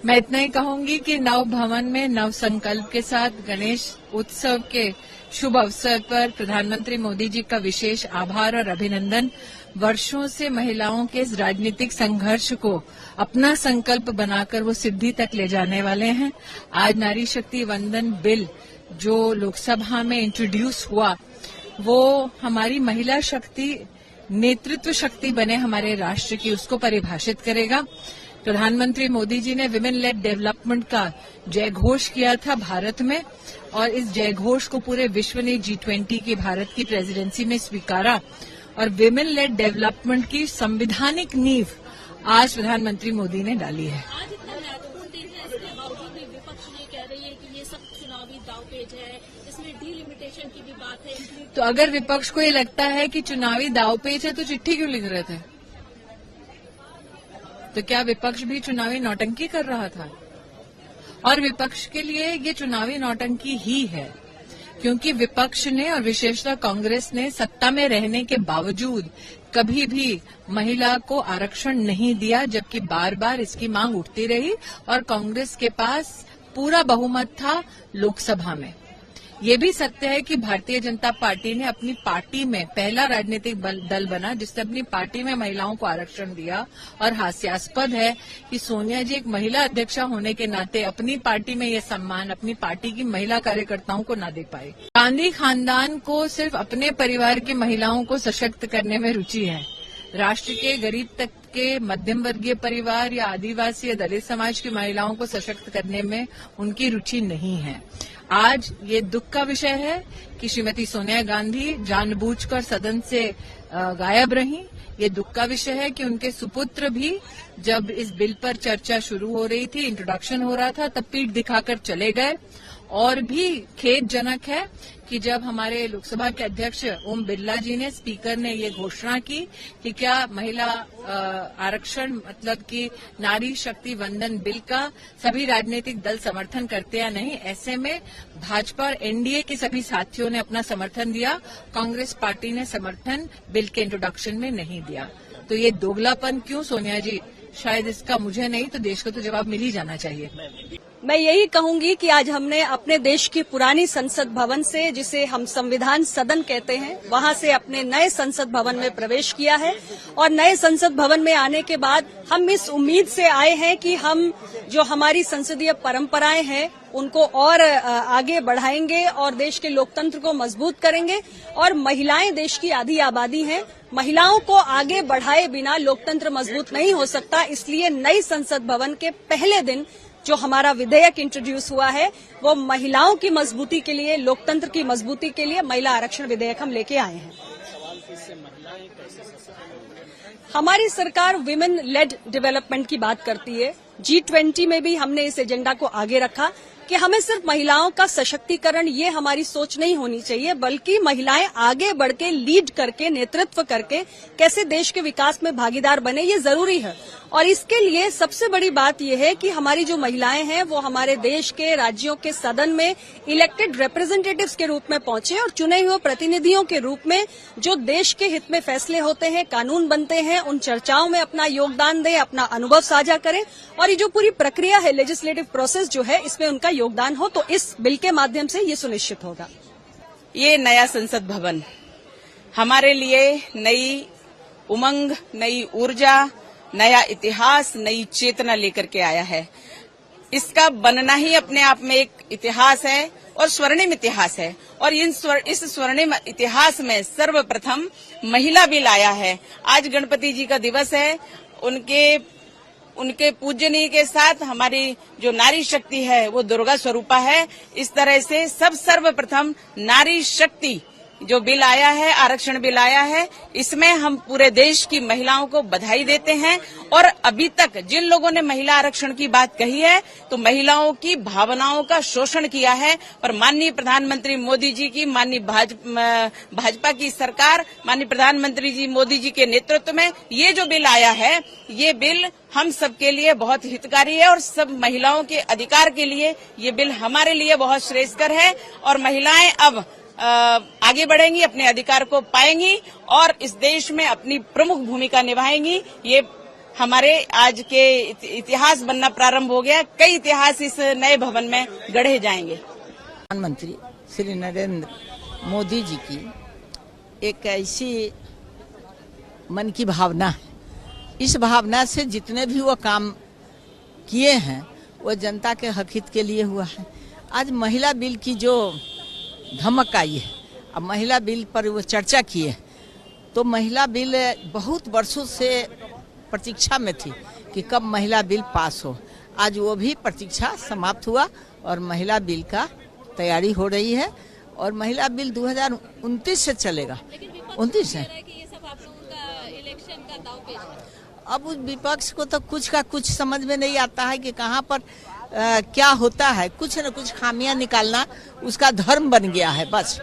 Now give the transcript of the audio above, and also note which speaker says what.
Speaker 1: मैं इतना ही कहूंगी कि नव भवन में नव संकल्प के साथ गणेश उत्सव के शुभ अवसर पर प्रधानमंत्री मोदी जी का विशेष आभार और अभिनंदन। वर्षों से महिलाओं के इस राजनीतिक संघर्ष को अपना संकल्प बनाकर वो सिद्धि तक ले जाने वाले हैं। आज नारी शक्ति वंदन बिल जो लोकसभा में इंट्रोड्यूस हुआ वो हमारी महिला शक्ति, नेतृत्व शक्ति बने हमारे राष्ट्र की, उसको परिभाषित करेगा। प्रधानमंत्री मोदी जी ने विमेन लेड डेवलपमेंट का जय घोष किया था भारत में, और इस जय घोष को पूरे विश्व ने G20 की भारत की प्रेसिडेंसी में स्वीकारा, और विमेन लेड डेवलपमेंट की संवैधानिक नींव आज प्रधानमंत्री मोदी ने डाली है।
Speaker 2: आज इतना महत्वपूर्ण दिन है, इसके बावजूद भी विपक्ष ये कह रही है कि ये सब चुनावी दांवपेच है, इसमें डीलिमिटेशन की भी बात है।
Speaker 1: तो अगर विपक्ष को ये लगता है कि चुनावी दांवपेच है तो चिट्ठी क्यों लिख रहे थे? तो क्या विपक्ष भी चुनावी नौटंकी कर रहा था? और विपक्ष के लिए ये चुनावी नौटंकी ही है, क्योंकि विपक्ष ने और विशेषतः कांग्रेस ने सत्ता में रहने के बावजूद कभी भी महिला को आरक्षण नहीं दिया, जबकि बार बार इसकी मांग उठती रही और कांग्रेस के पास पूरा बहुमत था लोकसभा में। ये भी सत्य है कि भारतीय जनता पार्टी ने अपनी पार्टी में पहला राजनीतिक दल बना जिसने अपनी पार्टी में महिलाओं को आरक्षण दिया, और हास्यास्पद है कि सोनिया जी एक महिला अध्यक्षा होने के नाते अपनी पार्टी में ये सम्मान अपनी पार्टी की महिला कार्यकर्ताओं को ना दे पाए। गांधी खानदान को सिर्फ अपने परिवार की महिलाओं को सशक्त करने में रुचि है। राष्ट्र के गरीब तक के मध्यम वर्गीय परिवार या आदिवासी या दलित समाज की महिलाओं को सशक्त करने में उनकी रुचि नहीं है। आज ये दुख का विषय है कि श्रीमती सोनिया गांधी जानबूझकर सदन से गायब रहीं। ये दुख का विषय है कि उनके सुपुत्र भी जब इस बिल पर चर्चा शुरू हो रही थी, इंट्रोडक्शन हो रहा था, तब पीठ दिखाकर चले गए। और भी खेदजनक है कि जब हमारे लोकसभा के अध्यक्ष ओम बिरला जी ने, स्पीकर ने ये घोषणा की कि क्या महिला आरक्षण मतलब कि नारी शक्ति वंदन बिल का सभी राजनीतिक दल समर्थन करते या नहीं, ऐसे में भाजपा और एनडीए के सभी साथियों ने अपना समर्थन दिया, कांग्रेस पार्टी ने समर्थन बिल के इंट्रोडक्शन में नहीं दिया। तो ये दोगलापन क्यों सोनिया जी? शायद इसका मुझे नहीं तो देश को तो जवाब मिल ही जाना चाहिए।
Speaker 3: मैं यही कहूंगी कि आज हमने अपने देश की पुरानी संसद भवन से, जिसे हम संविधान सदन कहते हैं, वहां से अपने नए संसद भवन में प्रवेश किया है। और नए संसद भवन में आने के बाद हम इस उम्मीद से आए हैं कि हम जो हमारी संसदीय परंपराएं हैं उनको और आगे बढ़ाएंगे और देश के लोकतंत्र को मजबूत करेंगे। और महिलाएं देश की आधी आबादी हैं, महिलाओं को आगे बढ़ाए बिना लोकतंत्र मजबूत नहीं हो सकता। इसलिए नई संसद भवन के पहले दिन जो हमारा विधेयक इंट्रोड्यूस हुआ है वो महिलाओं की मजबूती के लिए, लोकतंत्र की मजबूती के लिए महिला आरक्षण विधेयक हम लेके आए हैं। हमारी सरकार विमेन लेड डेवलपमेंट की बात करती है। G20 में भी हमने इस एजेंडा को आगे रखा कि हमें सिर्फ महिलाओं का सशक्तिकरण, ये हमारी सोच नहीं होनी चाहिए, बल्कि महिलाएं आगे बढ़ के, लीड करके, नेतृत्व करके कैसे देश के विकास में भागीदार बने, ये जरूरी है। और इसके लिए सबसे बड़ी बात यह है कि हमारी जो महिलाएं हैं वो हमारे देश के राज्यों के सदन में इलेक्टेड रिप्रेजेंटेटिव्स के रूप में पहुंचे और चुने हुए प्रतिनिधियों के रूप में जो देश के हित में फैसले होते हैं, कानून बनते हैं, उन चर्चाओं में अपना योगदान दें, अपना अनुभव साझा करें। और ये जो पूरी प्रक्रिया है, लेजिस्लेटिव प्रोसेस जो है, इसमें उनका योगदान हो, तो इस बिल के माध्यम से ये सुनिश्चित होगा।
Speaker 4: ये नया संसद भवन हमारे लिए नई उमंग, नई ऊर्जा, नया इतिहास, नई चेतना लेकर के आया है। इसका बनना ही अपने आप में एक इतिहास है और स्वर्णिम इतिहास है। और इस स्वर्णिम इतिहास में सर्वप्रथम महिला बिल आया है। आज गणपति जी का दिवस है, उनके पूजनीय के साथ हमारी जो नारी शक्ति है वो दुर्गा स्वरूपा है। इस तरह से सर्वप्रथम नारी शक्ति जो बिल आया है, आरक्षण बिल आया है, इसमें हम पूरे देश की महिलाओं को बधाई देते हैं। और अभी तक जिन लोगों ने महिला आरक्षण की बात कही है तो महिलाओं की भावनाओं का शोषण किया है। पर माननीय प्रधानमंत्री मोदी जी की, माननीय भाजपा की सरकार, माननीय प्रधानमंत्री जी मोदी जी के नेतृत्व में ये जो बिल आया है, ये बिल हम सबके लिए बहुत हितकारी है और सब महिलाओं के अधिकार के लिए ये बिल हमारे लिए बहुत श्रेयस्कर है। और महिलाएं अब आगे बढ़ेंगी, अपने अधिकार को पाएंगी और इस देश में अपनी प्रमुख भूमिका निभाएंगी। ये हमारे आज के इतिहास बनना प्रारंभ हो गया। कई इतिहास इस नए भवन में गढ़े जाएंगे।
Speaker 5: प्रधानमंत्री श्री नरेंद्र मोदी जी की एक ऐसी मन की भावना है, इस भावना से जितने भी वो काम किए हैं वो जनता के हक हित के लिए हुआ है। आज महिला बिल की जो धमक आई है, अब महिला बिल पर वो चर्चा किए, तो महिला बिल बहुत वर्षों से प्रतीक्षा में थी कि कब महिला बिल पास हो। आज वो भी प्रतीक्षा समाप्त हुआ और महिला बिल का तैयारी हो रही है और महिला बिल 2029 से चलेगा। 29 है। अब उस विपक्ष को तो कुछ का कुछ समझ में नहीं आता है कि कहाँ पर क्या होता है। कुछ न कुछ खामियां निकालना उसका धर्म बन गया है बस।